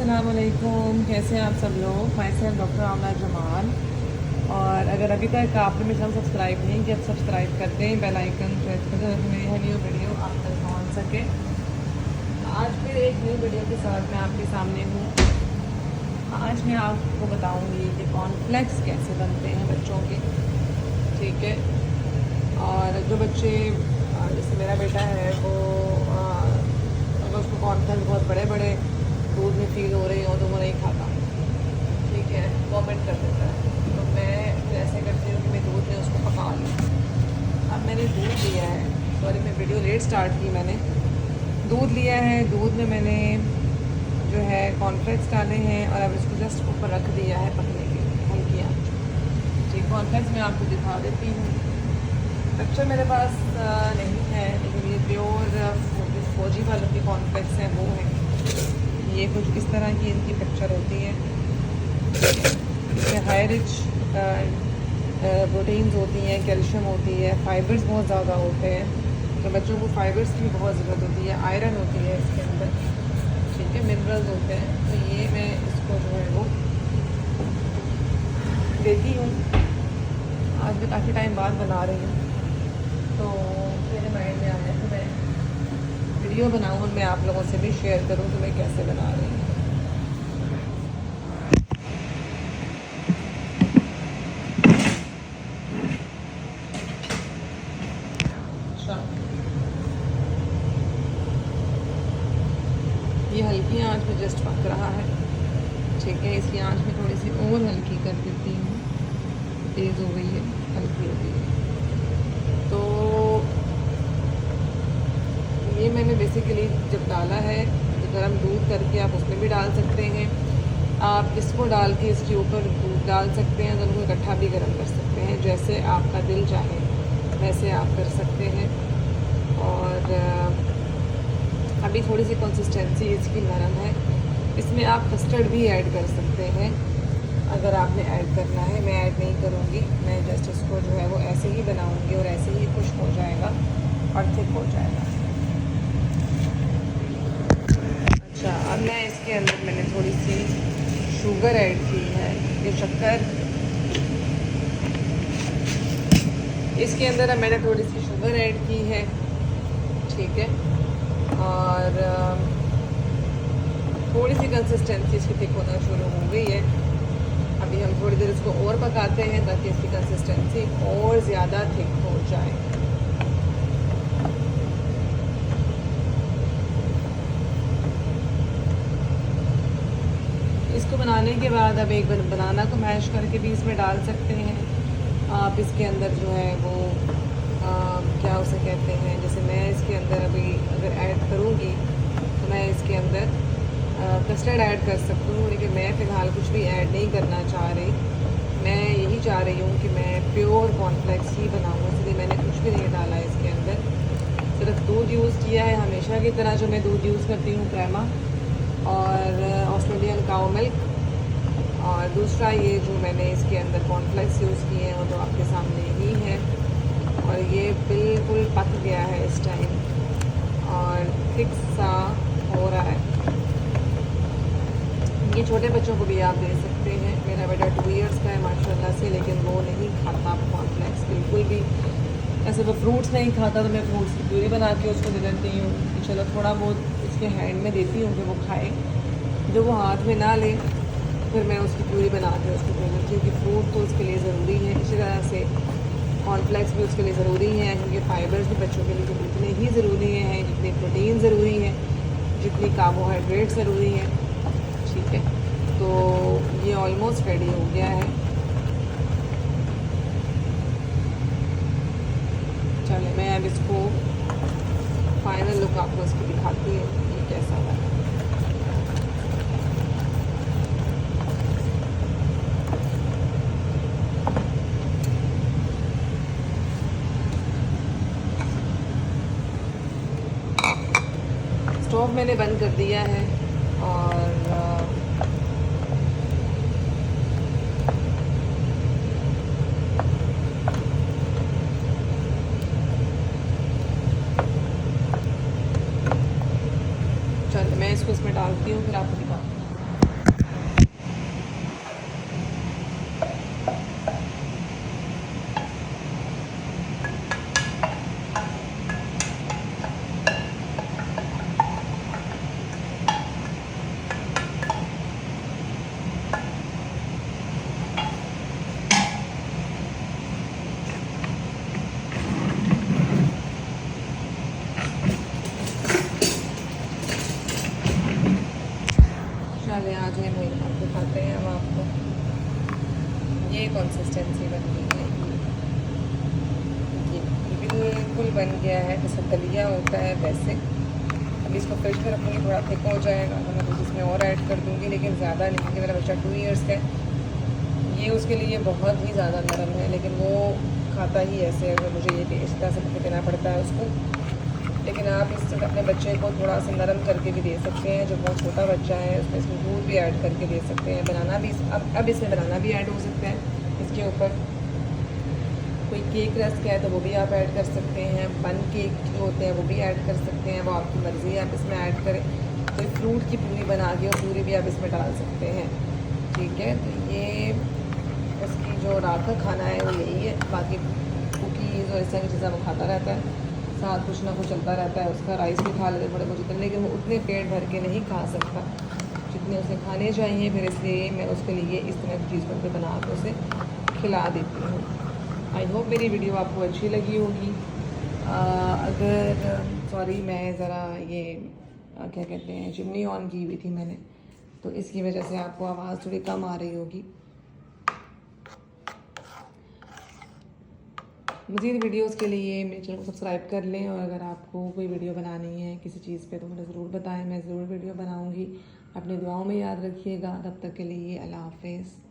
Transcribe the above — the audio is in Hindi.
अस्सलामुअलैकुम, कैसे हैं आप सब लोग। मैं से डॉक्टर आमना जमान। और अगर अभी तक आपने मेरे चैनल सब्सक्राइब नहीं किया तो सब्सक्राइब कर दें, बेल आइकन प्रेस कर दें ताकि मेरी हर न्यू वीडियो आप तक पहुंच सके। आज फिर एक न्यू वीडियो के साथ मैं आपके सामने हूँ। आज मैं आपको बताऊँगी कि कॉर्नफ्लेक्स कैसे बनते हैं बच्चों के। ठीक है। और जो बच्चे जैसे मेरा बेटा है वो अगर उसको कॉर्नफ्लेक्स बहुत बड़े बड़े दूध में फील हो रही हो तो वो नहीं खाता। ठीक है, वॉमिट कर देता है। तो मैं फिर ऐसे करती हूँ कि मैं दूध में उसको पका लूँ। अब मैंने दूध लिया है, सॉरी मैं वीडियो लेट स्टार्ट की। मैंने दूध लिया है, दूध में मैंने जो है कॉर्नफ्लेक्स डाले हैं और अब इसको जस्ट ऊपर रख दिया है पकने के लिए हल्की आंच। ठीक, कॉर्नफ्लेक्स मैं आपको दिखा देती हूँ। पिक्चर मेरे पास नहीं है, लेकिन ये प्योर फौजी वालों की कॉर्नफ्लेक्स हैं वो हैं। ये कुछ इस तरह की इनकी पिक्चर होती है। इसमें हाई रिच प्रोटीन्स होती हैं, कैल्शियम होती है, फाइबर्स बहुत ज़्यादा होते हैं। तो बच्चों को फाइबर्स की भी बहुत ज़रूरत होती है, आयरन होती है इसके अंदर। ठीक है, मिनरल्स होते हैं। तो ये मैं इसको जो है वो देती हूँ। आज मैं काफ़ी टाइम बाद बना रही हूँ तो मेरे माइंड में आया कि मैं वीडियो बनाऊँ और मैं आप लोगों से भी शेयर करूँ कि मैं कैसे बना रही हूँ। ये हल्की आंच में जस्ट पक रहा है। ठीक है, इसकी आंच में थोड़ी सी और हल्की कर देती हूँ। तेज़ हो गई है, हल्की हो गई है। तो ये मैंने बेसिकली जब डाला है तो गर्म दूध करके आप उसमें भी डाल सकते हैं। आप इसको डाल के इसके ऊपर दूध डाल सकते हैं, दोनों को इकट्ठा भी गर्म कर सकते हैं। जैसे आपका दिल चाहे वैसे आप कर सकते हैं। और अभी थोड़ी सी कंसिस्टेंसी इसकी नरम है। इसमें आप कस्टर्ड भी ऐड कर सकते हैं अगर आपने ऐड करना है। मैं ऐड नहीं करूँगी, मैं जस्ट इसको जो है वो ऐसे ही बनाऊँगी और ऐसे ही खुश्क हो जाएगा और थिक हो जाएगा। अच्छा, अब मैं इसके अंदर मैंने थोड़ी सी शुगर ऐड की है। ये शक्कर इसके अंदर मैंने थोड़ी सी शुगर ऐड की है। ठीक है, और थोड़ी सी कंसिस्टेंसी इसकी थिक होना शुरू हो गई है। अभी हम थोड़ी देर इसको और पकाते हैं ताकि इसकी कंसिस्टेंसी और ज़्यादा थिक हो जाए। इसको बनाने के बाद अब एक बनाना को मैश करके भी इसमें डाल सकते हैं आप। इसके अंदर जो है वो क्या उसे कहते हैं, जैसे मैं इसके अंदर अभी अगर ऐड करूँगी तो मैं इसके अंदर कस्टर्ड ऐड कर सकती हूँ, लेकिन मैं फ़िलहाल कुछ भी ऐड नहीं करना चाह रही। मैं यही चाह रही हूँ कि मैं प्योर कॉर्नफ्लेक्स ही बनाऊँ, इसलिए मैंने कुछ भी नहीं डाला इसके अंदर। सिर्फ दूध यूज़ किया है हमेशा की तरह जो मैं दूध यूज़ करती हूँ, प्रेमा और ऑस्ट्रेलियन काऊ मिल्क। और दूसरा ये जो मैंने इसके अंदर कॉर्नफ्लेक्स यूज़ किए हैं वो तो आपके सामने ही है। और ये बिल्कुल पक गया है इस टाइम और थिक सा हो रहा है। ये छोटे बच्चों को भी आप दे सकते हैं। मेरा बेटा 2 इयर्स का है माशाल्लाह से, लेकिन वो नहीं खाता कॉर्नफ्लेक्स बिल्कुल भी। ऐसे वो फ्रूट्स नहीं खाता तो मैं फ्रूट्स की प्यूरी बना के उसको दे देती हूँ कि चलो थोड़ा बहुत इसके हैंड में देती हूँ कि वो खाए। जो वो हाथ में ना ले फिर मैं उसकी प्यूरी बना के उसको दे देती हूँ कि फ्रूट तो उसके लिए ज़रूरी है। इसी तरह से कॉर्नफ्लेक्स भी उसके लिए ज़रूरी है, क्योंकि फाइबर्स भी बच्चों के लिए उतने ही ज़रूरी हैं जितनी प्रोटीन ज़रूरी है, जितनी कार्बोहाइड्रेट ज़रूरी है। ठीक है, तो ये ऑलमोस्ट रेडी हो गया है। चले मैं अब इसको फाइनल लुक आपको इसकी दिखाती हूँ कि कैसा बना। स्टोव मैंने बंद कर दिया है और चल मैं इसको इसमें डालती हूँ फिर आपको दिखाती हूँ। लें, आ जाए भाई, आप दिखाते हैं हम आपको। ये कंसिस्टेंसी बन गई है, ये बिल्कुल बन गया है जैसे दलिया होता है वैसे। अभी इसको फ्रिज में रखूँगी, थोड़ा थिक हो जाएगा तो मैं कुछ इसमें और ऐड कर दूँगी, लेकिन ज़्यादा नहीं, क्योंकि मेरा बच्चा 2 इयर्स का है। ये उसके लिए बहुत ही ज़्यादा नरम है, लेकिन वो खाता ही ऐसे है, अगर मुझे ये इस तरह से देना पड़ता है उसको। लेकिन आप इससे अपने बच्चे को थोड़ा सा नरम करके भी दे सकते हैं। जो बहुत छोटा बच्चा है उसमें इसमें दूध भी ऐड करके दे सकते हैं, बनाना भी अब इसमें बनाना भी ऐड हो सकता है इसके ऊपर। कोई केक रस्क है तो वो भी आप ऐड कर सकते हैं, बन केक जो होते हैं वो भी ऐड कर सकते हैं, वो आपकी मर्ज़ी है, आप इसमें ऐड करें। कोई फ्रूट की पूरी बना के और पूरी भी आप इसमें डाल सकते हैं, ठीक है। तो ये उसकी जो रात का खाना है वो यही है। बाकी कुकीज़ और इस तरह की चीज़ें वो खाता रहता है, साथ कुछ ना कुछ चलता रहता है उसका। राइस भी खा लेते थोड़े बहुत जितने, लेकिन वो उतने पेट भर के नहीं खा सकता जितने उसे खाने चाहिए। फिर इसलिए मैं उसके लिए इस तरह की चीज़ करके बना के उसे खिला देती हूँ। आई होप मेरी वीडियो आपको अच्छी लगी होगी। अगर सॉरी, मैं ज़रा ये क्या कहते हैं, चिमनी ऑन की हुई थी मैंने, तो इसकी वजह से आपको आवाज़ थोड़ी कम आ रही होगी। मज़ीद वीडियोस के लिए मेरे चैनल को सब्सक्राइब कर लें, और अगर आपको कोई वीडियो बनानी है किसी चीज़ पे तो मुझे ज़रूर बताएं, मैं ज़रूर वीडियो बनाऊंगी। अपनी दुआओं में याद रखिएगा। तब तक के लिए अल्लाह हाफ़िज़।